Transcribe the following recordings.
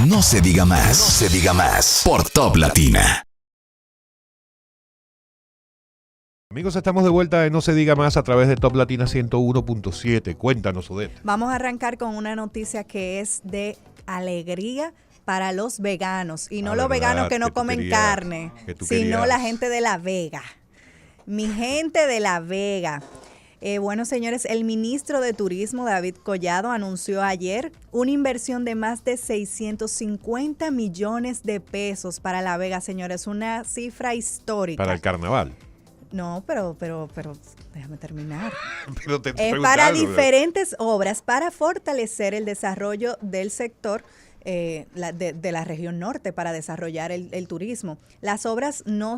No se diga más. No se diga más. Por Top Latina. Amigos, estamos de vuelta en No se diga más a través de Top Latina 101.7. Cuéntanos, Odette. Vamos a arrancar con una noticia que es de alegría para los veganos. Y no los veganos que no comen carne, sino la gente de La Vega. Mi gente de La Vega. Bueno, señores, el ministro de Turismo, David Collado, anunció ayer una inversión de más de 650 millones de pesos para La Vega, señores. Una cifra histórica. Para el carnaval. No, pero déjame terminar. Pero te para diferentes obras para fortalecer el desarrollo del sector de la región norte para desarrollar el turismo. Las obras no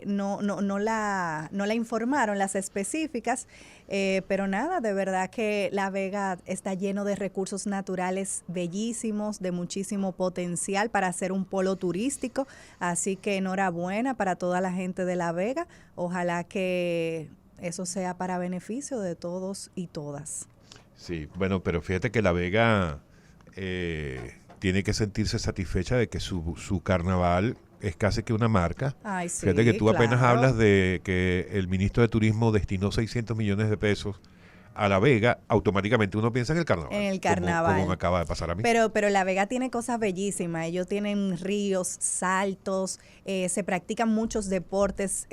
la informaron, las específicas, pero nada, de verdad que La Vega está lleno de recursos naturales bellísimos, de muchísimo potencial para ser un polo turístico, así que enhorabuena para toda la gente de La Vega, ojalá que eso sea para beneficio de todos y todas. Sí, bueno, pero fíjate que La Vega tiene que sentirse satisfecha de que su carnaval es casi que una marca. Ay, sí, fíjate que tú apenas claro. hablas de que el ministro de Turismo destinó 600 millones de pesos a La Vega, automáticamente uno piensa en el carnaval. En el carnaval. Como me acaba de pasar a mí. Pero La Vega tiene cosas bellísimas. Ellos tienen ríos, saltos, se practican muchos deportes.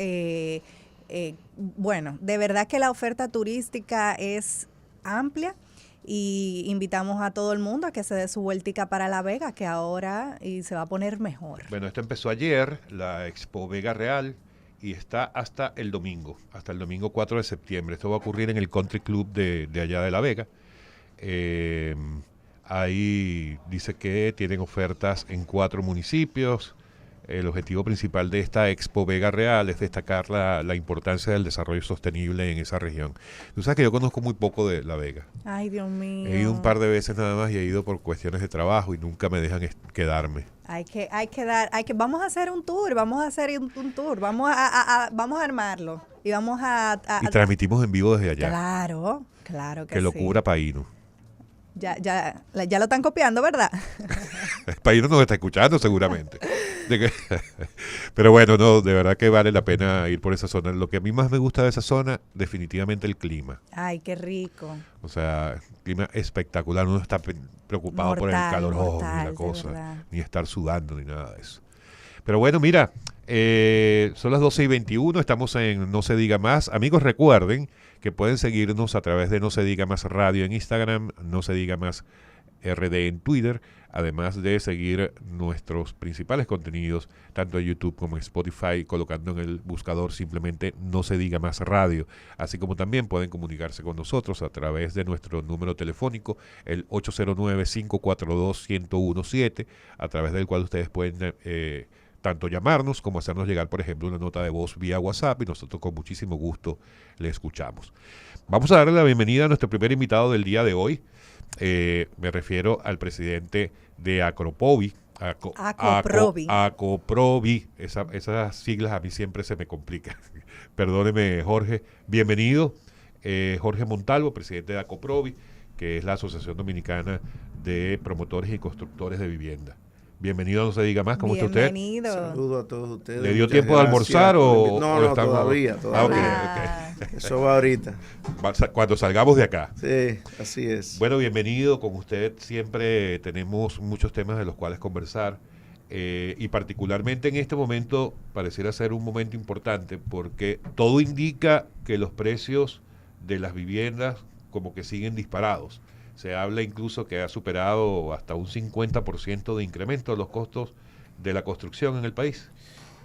Bueno, de verdad que la oferta turística es amplia. Y invitamos a todo el mundo a que se dé su vueltica para La Vega, que ahora se va a poner mejor. Bueno, esto empezó ayer, la Expo Vega Real, y está hasta el domingo 4 de septiembre. Esto va a ocurrir en el Country Club de allá de La Vega. Ahí dice que tienen ofertas en 4 municipios. El objetivo principal de esta Expo Vega Real es destacar la importancia del desarrollo sostenible en esa región. Tú sabes que yo conozco muy poco de La Vega. Ay, Dios mío. He ido un par de veces nada más y he ido por cuestiones de trabajo y nunca me dejan quedarme. Vamos a hacer un tour, vamos a armarlo y vamos y transmitimos en vivo desde allá. Claro que Qué locura, sí. Paíno. Ya lo están copiando, ¿verdad? Paíno nos está escuchando seguramente. Pero bueno, no, de verdad que vale la pena ir por esa zona. Lo que a mí más me gusta de esa zona, definitivamente el clima. Ay, qué rico. O sea, clima espectacular. Uno está preocupado por el calor ni la cosa, ni estar sudando, ni nada de eso. Pero bueno, mira, son las 12:21, estamos en No se diga más. Amigos, recuerden que pueden seguirnos a través de No se diga más radio en Instagram, No se diga más RD en Twitter, además de seguir nuestros principales contenidos, tanto en YouTube como en Spotify, colocando en el buscador simplemente No se diga más radio, así como también pueden comunicarse con nosotros a través de nuestro número telefónico, el 809-542-1017, a través del cual ustedes pueden tanto llamarnos como hacernos llegar, por ejemplo, una nota de voz vía WhatsApp y nosotros con muchísimo gusto le escuchamos. Vamos a darle la bienvenida a nuestro primer invitado del día de hoy. Me refiero al presidente de Acroprovi. Acroprovi. Esas siglas a mí siempre se me complican. Perdóneme, Jorge. Bienvenido, Jorge Montalvo, presidente de Acroprovi, que es la Asociación Dominicana de Promotores y Constructores de Vivienda. Bienvenido, no se diga más. ¿Cómo está usted? Bienvenido. Saludos a todos ustedes. ¿Le dio tiempo de almorzar o no, estamos... todavía. Okay. Eso va ahorita. Cuando salgamos de acá. Sí, así es. Bueno, bienvenido. Con usted siempre tenemos muchos temas de los cuales conversar. Y particularmente en este momento pareciera ser un momento importante porque todo indica que los precios de las viviendas como que siguen disparados. Se habla incluso que ha superado hasta un 50% de incremento de los costos de la construcción en el país.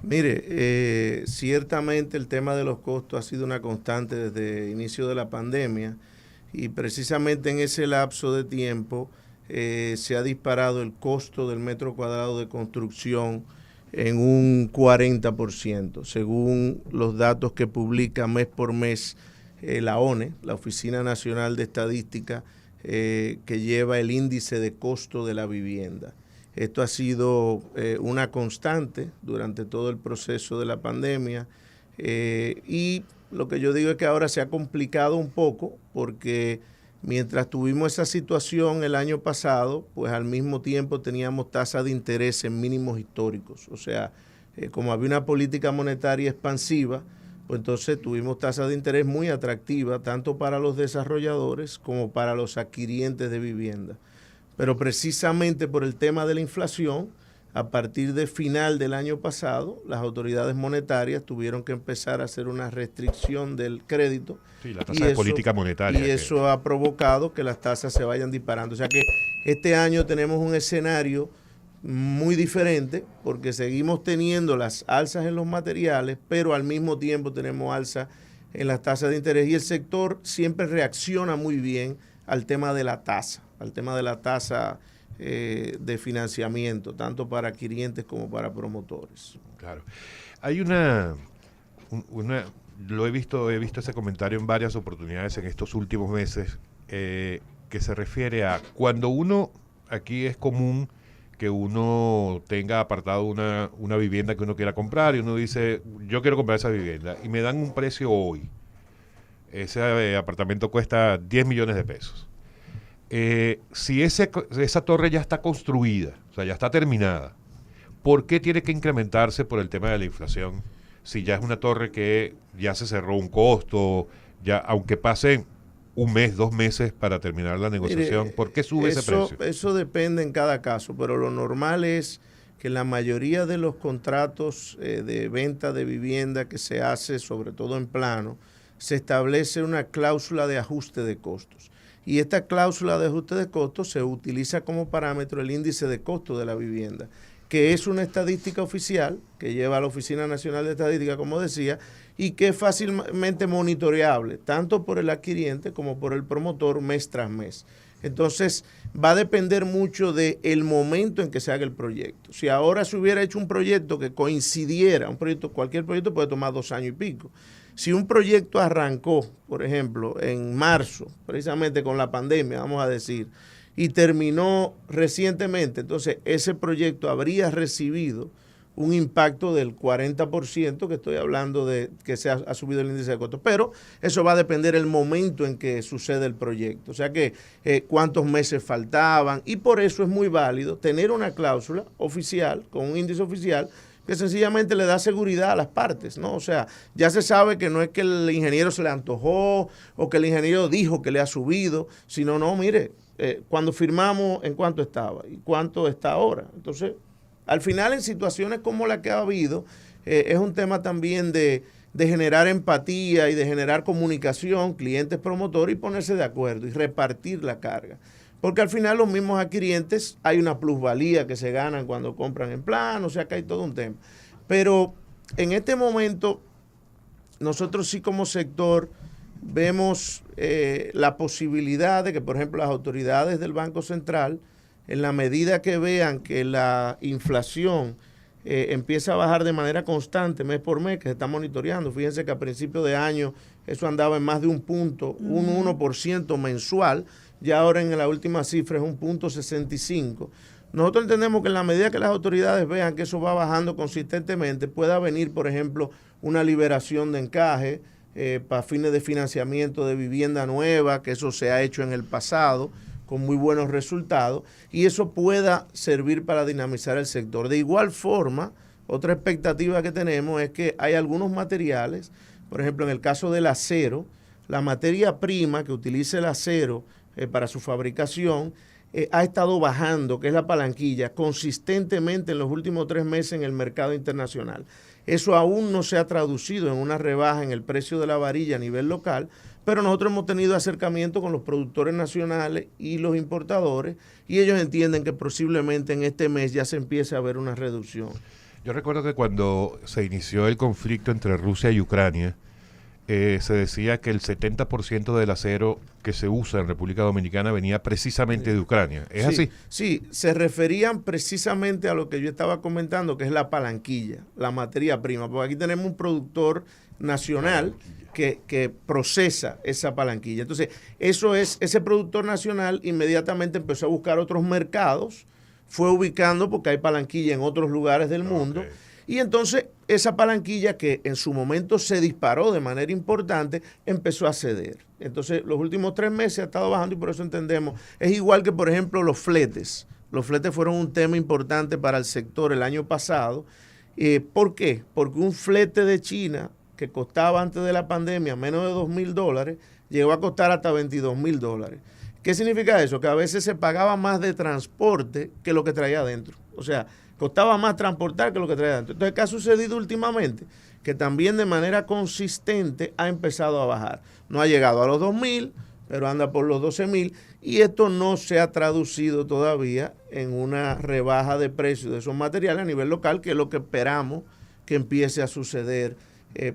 Mire, ciertamente el tema de los costos ha sido una constante desde el inicio de la pandemia y precisamente en ese lapso de tiempo se ha disparado el costo del metro cuadrado de construcción en un 40%, según los datos que publica mes por mes la ONE, la Oficina Nacional de Estadística, que lleva el índice de costo de la vivienda. Esto ha sido una constante durante todo el proceso de la pandemia y lo que yo digo es que ahora se ha complicado un poco porque Mientras tuvimos esa situación el año pasado, pues al mismo tiempo teníamos tasas de interés en mínimos históricos. O sea, como había una política monetaria expansiva, pues entonces tuvimos tasas de interés muy atractivas, tanto para los desarrolladores como para los adquirientes de vivienda. Pero precisamente por el tema de la inflación, a partir de final del año pasado, las autoridades monetarias tuvieron que empezar a hacer una restricción del crédito. Sí, la tasa de política monetaria. Y eso ha provocado que las tasas se vayan disparando. O sea que este año tenemos un escenario muy diferente porque seguimos teniendo las alzas en los materiales, pero al mismo tiempo tenemos alzas en las tasas de interés y el sector siempre reacciona muy bien al tema de la tasa, de financiamiento, tanto para adquirientes como para promotores. Claro. Hay he visto ese comentario en varias oportunidades en estos últimos meses, que se refiere a cuando aquí es común que uno tenga apartado una vivienda que uno quiera comprar y uno dice, yo quiero comprar esa vivienda y me dan un precio hoy. Ese apartamento cuesta 10 millones de pesos. Si esa torre ya está construida, o sea, ya está terminada, ¿por qué tiene que incrementarse por el tema de la inflación? Si ya es una torre que ya se cerró un costo, ya aunque pasen un mes, 2 meses para terminar la negociación, ¿por qué sube ese precio? Eso depende en cada caso, pero lo normal es que la mayoría de los contratos de venta de vivienda que se hace, sobre todo en plano, se establece una cláusula de ajuste de costos. Y esta cláusula de ajuste de costos se utiliza como parámetro el índice de costo de la vivienda, que es una estadística oficial que lleva a la Oficina Nacional de Estadística, como decía, y que es fácilmente monitoreable, tanto por el adquiriente como por el promotor mes tras mes. Entonces, va a depender mucho del momento en que se haga el proyecto. Si ahora se hubiera hecho un proyecto que coincidiera, cualquier proyecto puede tomar 2 años y pico. Si un proyecto arrancó, por ejemplo, en marzo, precisamente con la pandemia, vamos a decir, y terminó recientemente, entonces ese proyecto habría recibido un impacto del 40%, que estoy hablando de que se ha subido el índice de costos, pero eso va a depender del momento en que sucede el proyecto, o sea que cuántos meses faltaban, y por eso es muy válido tener una cláusula oficial, con un índice oficial, que sencillamente le da seguridad a las partes, ¿no? O sea, ya se sabe que no es que el ingeniero se le antojó o que el ingeniero dijo que le ha subido, sino, no, mire, cuando firmamos, ¿en cuánto estaba? ¿Y cuánto está ahora? Entonces, al final, en situaciones como la que ha habido, es un tema también de generar empatía y de generar comunicación, clientes, promotores, y ponerse de acuerdo y repartir la carga. Porque al final los mismos adquirientes, hay una plusvalía que se ganan cuando compran en plano, o sea que hay todo un tema. Pero en este momento, nosotros sí como sector vemos la posibilidad de que, por ejemplo, las autoridades del Banco Central, en la medida que vean que la inflación empieza a bajar de manera constante mes por mes, que se está monitoreando. Fíjense que a principio de año eso andaba en más de un 1% mensual, ya ahora en la última cifra es 1.65. Nosotros entendemos que en la medida que las autoridades vean que eso va bajando consistentemente, pueda venir, por ejemplo, una liberación de encaje para fines de financiamiento de vivienda nueva, que eso se ha hecho en el pasado con muy buenos resultados, y eso pueda servir para dinamizar el sector. De igual forma, otra expectativa que tenemos es que hay algunos materiales, por ejemplo, en el caso del acero, la materia prima que utiliza el acero para su fabricación ha estado bajando, que es la palanquilla, consistentemente en los últimos 3 meses en el mercado internacional. Eso aún no se ha traducido en una rebaja en el precio de la varilla a nivel local, pero nosotros hemos tenido acercamiento con los productores nacionales y los importadores, y ellos entienden que posiblemente en este mes ya se empiece a ver una reducción. Yo recuerdo que cuando se inició el conflicto entre Rusia y Ucrania, se decía que el 70% del acero que se usa en República Dominicana venía precisamente de Ucrania. ¿Es así? Sí, se referían precisamente a lo que yo estaba comentando, que es la palanquilla, la materia prima, porque aquí tenemos un productor nacional que procesa esa palanquilla. Entonces, ese productor nacional inmediatamente empezó a buscar otros mercados, fue ubicando porque hay palanquilla en otros lugares del mundo, y entonces esa palanquilla que en su momento se disparó de manera importante, empezó a ceder. Entonces, los últimos 3 meses ha estado bajando y por eso entendemos. Es igual que, por ejemplo, los fletes. Los fletes fueron un tema importante para el sector el año pasado. ¿Por qué? Porque un flete de China que costaba antes de la pandemia menos de $2,000, llegó a costar hasta $22,000. ¿Qué significa eso? Que a veces se pagaba más de transporte que lo que traía adentro. O sea, costaba más transportar que lo que traía adentro. Entonces, ¿qué ha sucedido últimamente? Que también de manera consistente ha empezado a bajar. No ha llegado a los 2,000, pero anda por los 12,000, y esto no se ha traducido todavía en una rebaja de precios de esos materiales a nivel local, que es lo que esperamos que empiece a suceder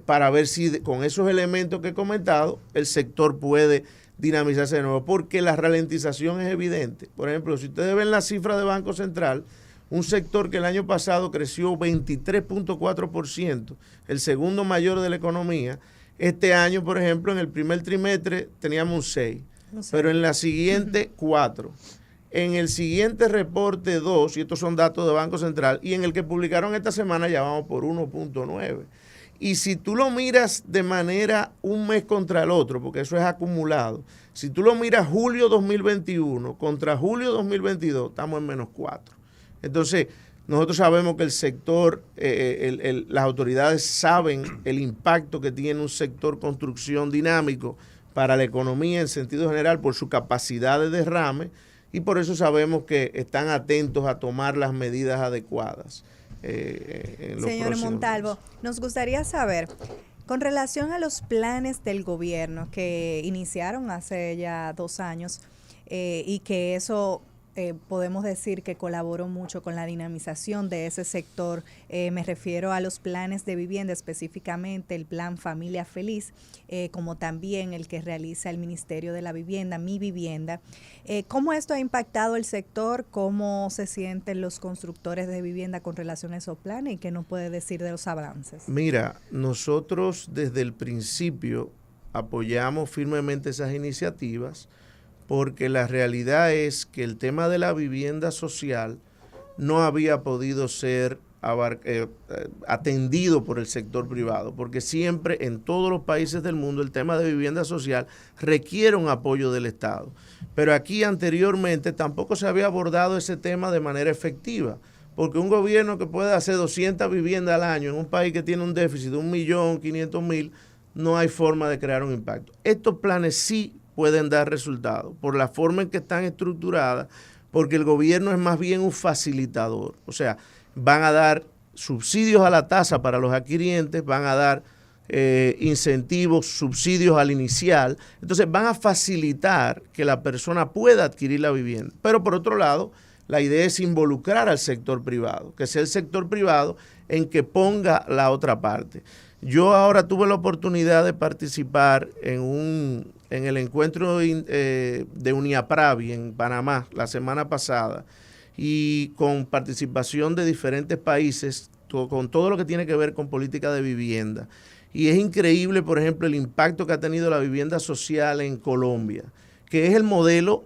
para ver si con esos elementos que he comentado el sector puede dinamizarse de nuevo, porque la ralentización es evidente. Por ejemplo, si ustedes ven la cifra de Banco Central, un sector que el año pasado creció 23.4%, el segundo mayor de la economía. Este año, por ejemplo, en el primer trimestre teníamos un 6, pero en la siguiente 4. En el siguiente reporte 2, y estos son datos de Banco Central, y en el que publicaron esta semana ya vamos por 1.9. Y si tú lo miras de manera un mes contra el otro, porque eso es acumulado, si tú lo miras julio 2021 contra julio 2022, estamos en menos 4. Entonces, nosotros sabemos que el sector, las autoridades saben el impacto que tiene un sector construcción dinámico para la economía en sentido general por su capacidad de derrame, y por eso sabemos que están atentos a tomar las medidas adecuadas. Señor Montalvo, nos gustaría saber, con relación a los planes del gobierno que iniciaron hace ya 2 años y que eso podemos decir que colaboró mucho con la dinamización de ese sector, me refiero a los planes de vivienda, específicamente el plan Familia Feliz, como también el que realiza el Ministerio de la Vivienda, Mi Vivienda. ¿Cómo esto ha impactado el sector? ¿Cómo se sienten los constructores de vivienda con relación a esos planes? ¿Y qué nos puede decir de los avances? Mira, nosotros desde el principio apoyamos firmemente esas iniciativas, porque la realidad es que el tema de la vivienda social no había podido ser atendido por el sector privado, porque siempre en todos los países del mundo el tema de vivienda social requiere un apoyo del Estado. Pero aquí anteriormente tampoco se había abordado ese tema de manera efectiva, porque un gobierno que puede hacer 200 viviendas al año en un país que tiene un déficit de 1.500.000, no hay forma de crear un impacto. Estos planes sí pueden dar resultados por la forma en que están estructuradas, porque el gobierno es más bien un facilitador. O sea, van a dar subsidios a la tasa para los adquirientes, van a dar incentivos, subsidios al inicial. Entonces van a facilitar que la persona pueda adquirir la vivienda. Pero por otro lado, la idea es involucrar al sector privado, que sea el sector privado en que ponga la otra parte. Yo ahora tuve la oportunidad de participar en el encuentro de Uniapravi en Panamá la semana pasada, y con participación de diferentes países, con todo lo que tiene que ver con política de vivienda. Y es increíble, por ejemplo, el impacto que ha tenido la vivienda social en Colombia, que es el modelo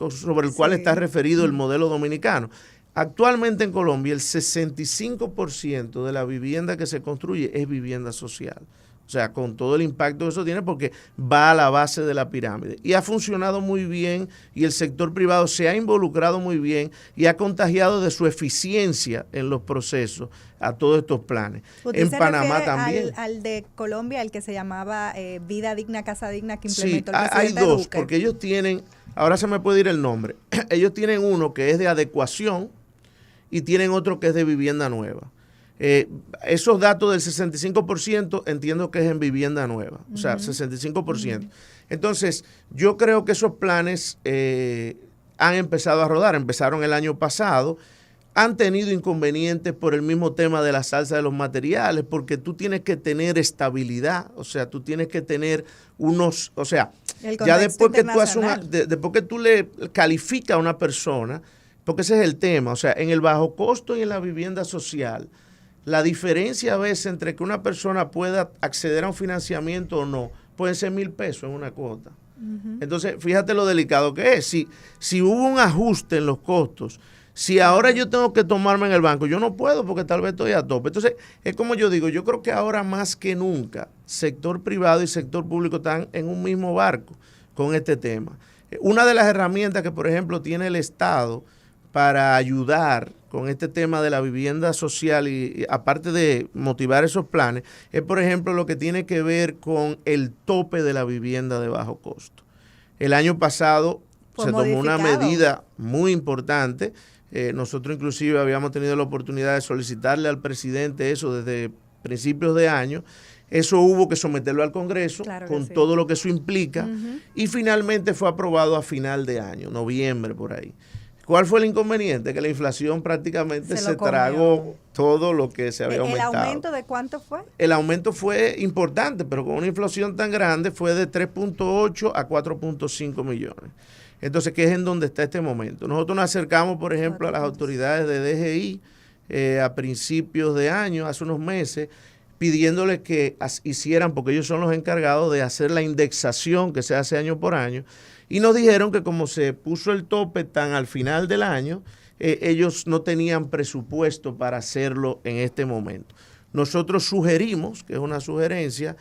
sobre el cual está referido el modelo dominicano. Actualmente en Colombia el 65% de la vivienda que se construye es vivienda social. O sea, con todo el impacto que eso tiene, porque va a la base de la pirámide. Y ha funcionado muy bien, y el sector privado se ha involucrado muy bien y ha contagiado de su eficiencia en los procesos a todos estos planes. En Panamá también. Al de Colombia, el que se llamaba Vida Digna, Casa Digna, que implementó el presidente hay dos, Duque. Porque ellos tienen, ahora se me puede ir el nombre, ellos tienen uno que es de adecuación y tienen otro que es de vivienda nueva. Esos datos del 65% entiendo que es en vivienda nueva, o sea, 65%. Entonces, yo creo que esos planes han empezado a rodar, empezaron el año pasado, han tenido inconvenientes por el mismo tema de la salsa de los materiales, porque tú tienes que tener estabilidad, o sea, tú tienes que tener unos, o sea, ya después que tú haces después que tú le calificas a una persona, porque ese es el tema, o sea, en el bajo costo y en la vivienda social, la diferencia a veces entre que una persona pueda acceder a un financiamiento o no, puede ser $1,000 en una cuota. Entonces, fíjate lo delicado que es. Si hubo un ajuste en los costos, Si ahora yo tengo que tomarme en el banco, yo no puedo porque tal vez estoy a tope. Entonces, es como yo digo, yo creo que ahora más que nunca, sector privado y sector público están en un mismo barco con este tema. Una de las herramientas que, por ejemplo, tiene el Estado para ayudar con este tema de la vivienda social y aparte de motivar esos planes, es, por ejemplo, lo que tiene que ver con el tope de la vivienda de bajo costo. El año pasado se tomó una medida muy importante. Nosotros inclusive habíamos tenido la oportunidad de solicitarle al presidente eso desde principios de año. Eso hubo que someterlo al Congreso, claro, con todo lo que eso implica, y finalmente fue aprobado a final de año, noviembre por ahí. ¿Cuál fue el inconveniente? Que la inflación prácticamente se tragó todo lo que se había aumentado. ¿El aumento de cuánto fue? El aumento fue importante, pero con una inflación tan grande fue de 3.8 a 4.5 millones. Entonces, ¿qué es en donde está este momento? Nosotros nos acercamos, por ejemplo, a las autoridades de DGI a principios de año, hace unos meses, pidiéndoles que hicieran, porque ellos son los encargados de hacer la indexación que se hace año por año, y nos dijeron que como se puso el tope tan al final del año, ellos no tenían presupuesto para hacerlo en este momento. Nosotros sugerimos, que es una sugerencia,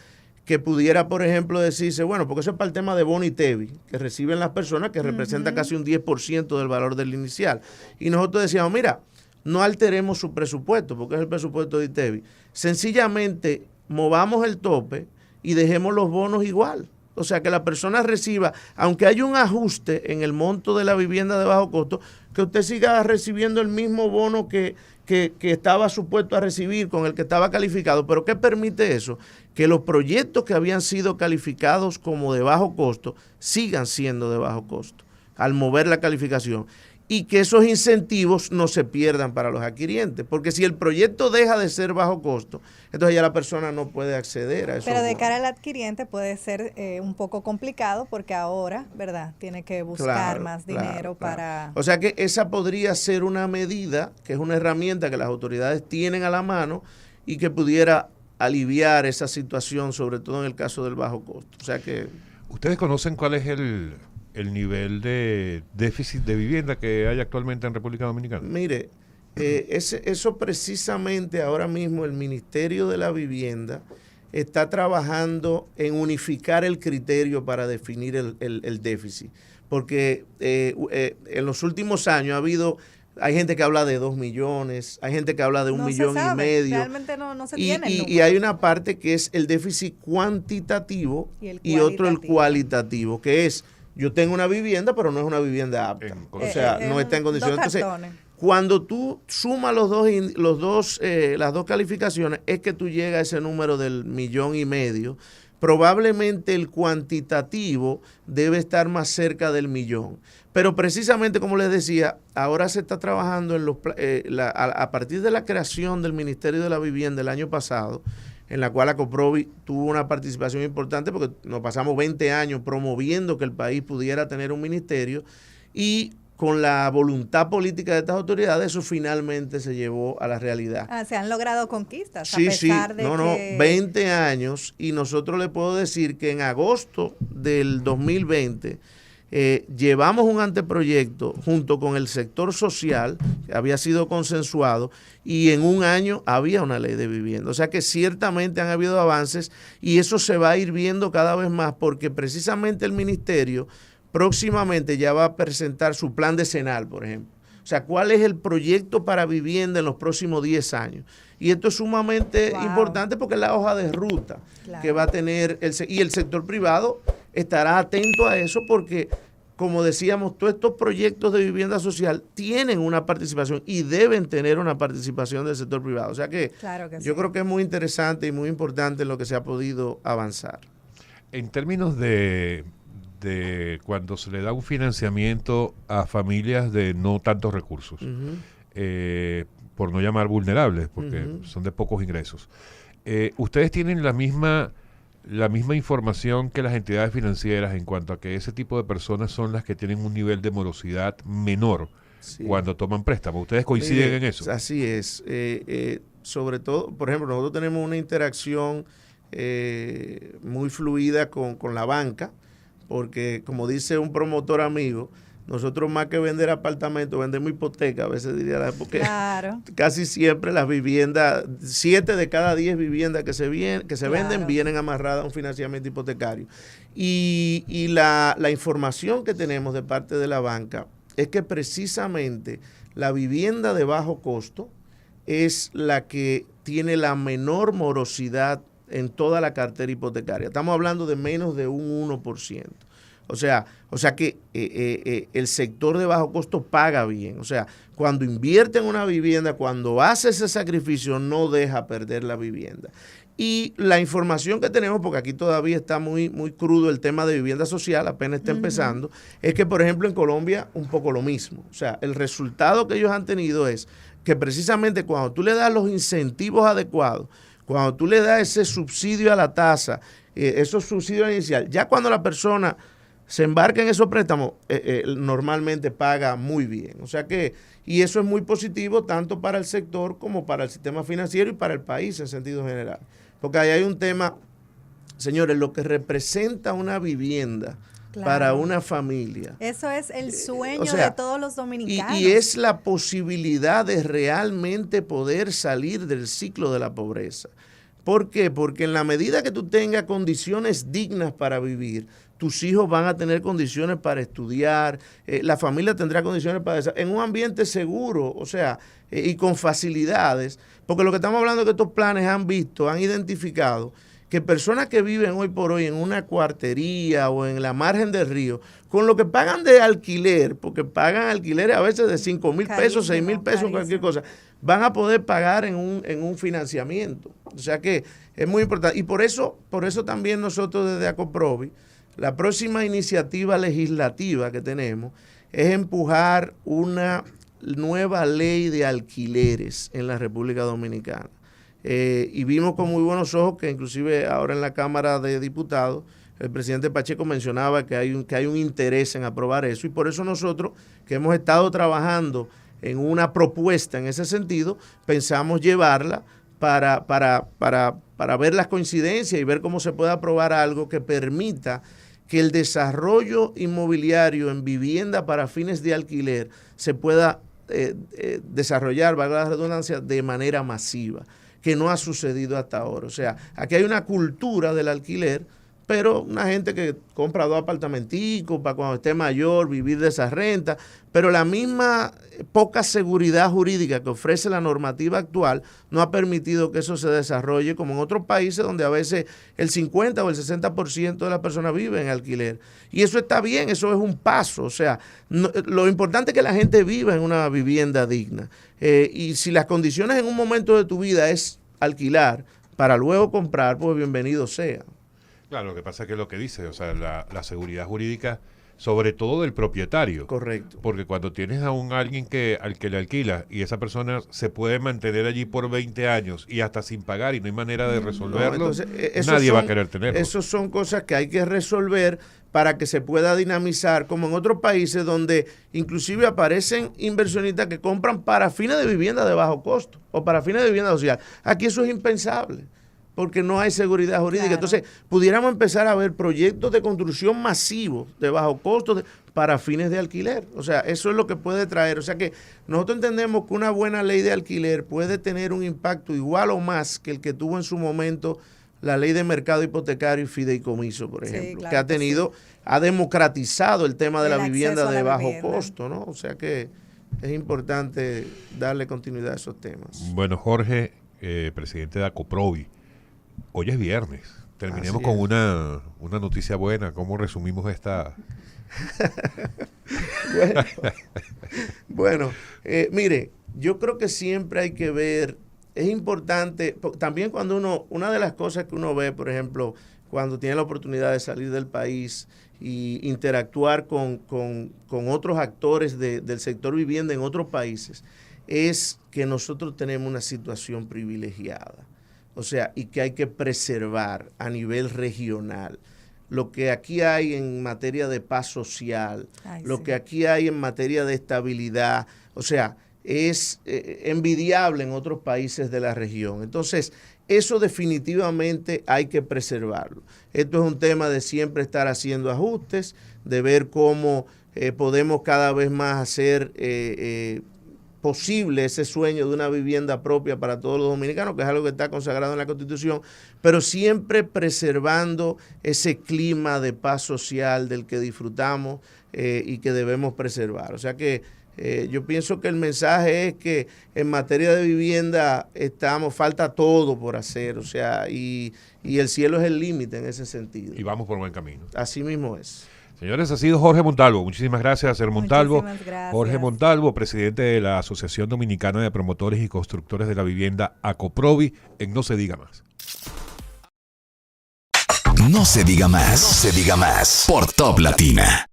que pudiera, por ejemplo, decirse, bueno, porque eso es para el tema de bono y TEBI, que reciben las personas, que representa casi un 10% del valor del inicial. Y nosotros decíamos, mira, no alteremos su presupuesto, porque es el presupuesto de ITEBI. Sencillamente, movamos el tope y dejemos los bonos igual. O sea, que la persona reciba, aunque haya un ajuste en el monto de la vivienda de bajo costo, que usted siga recibiendo el mismo bono que estaba supuesto a recibir, con el que estaba calificado. ¿Pero qué permite eso? Que los proyectos que habían sido calificados como de bajo costo sigan siendo de bajo costo al mover la calificación. Y que esos incentivos no se pierdan para los adquirientes, porque si el proyecto deja de ser bajo costo, entonces ya la persona no puede acceder a eso. Pero de cara al adquiriente puede ser un poco complicado, porque ahora, ¿verdad?, tiene que buscar más dinero para... O sea que esa podría ser una medida, que es una herramienta que las autoridades tienen a la mano y que pudiera aliviar esa situación, sobre todo en el caso del bajo costo. O sea que... ¿Ustedes conocen cuál es el nivel de déficit de vivienda que hay actualmente en República Dominicana? Mire, eso precisamente ahora mismo el Ministerio de la Vivienda está trabajando en unificar el criterio para definir el déficit, porque en los últimos años hay gente que habla de 2 millones, hay gente que habla de 1,5 millones. Realmente no se tiene el número. Y hay una parte que es el déficit cuantitativo y otro el cualitativo, que es: yo tengo una vivienda, pero no es una vivienda apta. O sea, no está en condiciones. Entonces, cuando tú sumas las dos calificaciones, es que tú llegas a ese número del 1,5 millones. Probablemente el cuantitativo debe estar más cerca del 1,000,000. Pero precisamente, como les decía, ahora se está trabajando a partir de la creación del Ministerio de la Vivienda el año pasado, en la cual ACOPROVI tuvo una participación importante, porque nos pasamos 20 años promoviendo que el país pudiera tener un ministerio, y con la voluntad política de estas autoridades, eso finalmente se llevó a la realidad. Se han logrado conquistas, sí, a pesar de que... 20 años, y nosotros le puedo decir que en agosto del 2020 llevamos un anteproyecto junto con el sector social, que había sido consensuado, y en un año había una ley de vivienda. O sea que ciertamente han habido avances, y eso se va a ir viendo cada vez más, porque precisamente el ministerio próximamente ya va a presentar su plan decenal, por ejemplo. O sea, ¿cuál es el proyecto para vivienda en los próximos 10 años? Y esto es sumamente importante, porque es la hoja de ruta que va a tener y el sector privado estará atento a eso, porque, como decíamos, todos estos proyectos de vivienda social tienen una participación y deben tener una participación del sector privado. O sea que, yo creo que es muy interesante y muy importante lo que se ha podido avanzar. En términos de cuando se le da un financiamiento a familias de no tantos recursos, por no llamar vulnerables, porque son de pocos ingresos, ¿ustedes tienen la misma información que las entidades financieras en cuanto a que ese tipo de personas son las que tienen un nivel de morosidad menor cuando toman préstamos? ¿Ustedes coinciden en eso? Así es. Sobre todo, por ejemplo, nosotros tenemos una interacción muy fluida con la banca, porque, como dice un promotor amigo, nosotros más que vender apartamentos, vendemos hipoteca, a veces diría, porque claro, casi siempre las viviendas, 7 de cada 10 viviendas que se venden vienen amarradas a un financiamiento hipotecario. Y la información que tenemos de parte de la banca es que precisamente la vivienda de bajo costo es la que tiene la menor morosidad en toda la cartera hipotecaria. Estamos hablando de menos de un 1%. O sea que el sector de bajo costo paga bien. O sea, cuando invierte en una vivienda, cuando hace ese sacrificio, no deja perder la vivienda. Y la información que tenemos, porque aquí todavía está muy, muy crudo el tema de vivienda social, apenas está empezando, es que, por ejemplo, en Colombia un poco lo mismo. O sea, el resultado que ellos han tenido es que precisamente cuando tú le das los incentivos adecuados, cuando tú le das ese subsidio a la tasa, esos subsidios iniciales, ya cuando la persona se embarca en esos préstamos, normalmente paga muy bien. O sea que, y eso es muy positivo tanto para el sector como para el sistema financiero y para el país en sentido general. Porque ahí hay un tema, señores, lo que representa una vivienda para una familia. Eso es el sueño de todos los dominicanos. Y es la posibilidad de realmente poder salir del ciclo de la pobreza. ¿Por qué? Porque en la medida que tú tengas condiciones dignas para vivir, tus hijos van a tener condiciones para estudiar, la familia tendrá condiciones para en un ambiente seguro, o sea, y con facilidades, porque lo que estamos hablando es que estos planes han identificado que personas que viven hoy por hoy en una cuartería o en la margen del río, con lo que pagan de alquiler, porque pagan alquileres a veces de 5,000 pesos, 6,000 pesos, cualquier cosa, van a poder pagar en un financiamiento. O sea que es muy importante. Y por eso también nosotros desde ACOPROVI, la próxima iniciativa legislativa que tenemos es empujar una nueva ley de alquileres en la República Dominicana. Y vimos con muy buenos ojos que inclusive ahora en la Cámara de Diputados el presidente Pacheco mencionaba que hay un interés en aprobar eso, y por eso nosotros, que hemos estado trabajando en una propuesta en ese sentido, pensamos llevarla para ver las coincidencias y ver cómo se puede aprobar algo que permita que el desarrollo inmobiliario en vivienda para fines de alquiler se pueda desarrollar, valga la redundancia, de manera masiva, que no ha sucedido hasta ahora. O sea, aquí hay una cultura del alquiler, pero una gente que compra 2 apartamenticos para cuando esté mayor vivir de esa renta, pero la misma poca seguridad jurídica que ofrece la normativa actual no ha permitido que eso se desarrolle como en otros países donde a veces el 50 o el 60% de las personas viven en alquiler. Y eso está bien, eso es un paso. O sea, lo importante es que la gente viva en una vivienda digna. Y si las condiciones en un momento de tu vida es alquilar para luego comprar, pues bienvenido sea. Claro, lo que pasa es que lo que dice, o sea, la seguridad jurídica, sobre todo del propietario. Correcto. Porque cuando tienes a alguien al que le alquila y esa persona se puede mantener allí por 20 años y hasta sin pagar y no hay manera de resolverlo, nadie va a querer tenerlo. Esas son cosas que hay que resolver para que se pueda dinamizar, como en otros países donde inclusive aparecen inversionistas que compran para fines de vivienda de bajo costo o para fines de vivienda social. Aquí eso es impensable, porque no hay seguridad jurídica. Claro. Entonces, pudiéramos empezar a ver proyectos de construcción masivos de bajo costo para fines de alquiler. O sea, eso es lo que puede traer. O sea que nosotros entendemos que una buena ley de alquiler puede tener un impacto igual o más que el que tuvo en su momento la ley de mercado hipotecario y fideicomiso, por ejemplo, sí, claro, que ha democratizado el tema de la vivienda de bajo costo, ¿no? O sea que es importante darle continuidad a esos temas. Bueno, Jorge, presidente de ACOPROVI, hoy es viernes. Terminemos con una noticia buena. ¿Cómo resumimos esta? Bueno, mire, yo creo que siempre hay que ver, es importante, también cuando una de las cosas que uno ve, por ejemplo, cuando tiene la oportunidad de salir del país y interactuar con otros actores del sector vivienda en otros países, es que nosotros tenemos una situación privilegiada. O sea, y que hay que preservar a nivel regional. Lo que aquí hay en materia de paz social, que aquí hay en materia de estabilidad, o sea, es envidiable en otros países de la región. Entonces, eso definitivamente hay que preservarlo. Esto es un tema de siempre estar haciendo ajustes, de ver cómo podemos cada vez más hacer posible ese sueño de una vivienda propia para todos los dominicanos, que es algo que está consagrado en la Constitución, pero siempre preservando ese clima de paz social del que disfrutamos y que debemos preservar. O sea que yo pienso que el mensaje es que en materia de vivienda falta todo por hacer, o sea, y el cielo es el límite en ese sentido. Y vamos por buen camino. Así mismo es. Señores, ha sido Jorge Montalvo. Muchísimas gracias, señor Montalvo. Muchísimas gracias. Jorge Montalvo, presidente de la Asociación Dominicana de Promotores y Constructores de la Vivienda, ACOPROVI, en No Se Diga Más. No se diga más. No se diga más. Por Top Latina.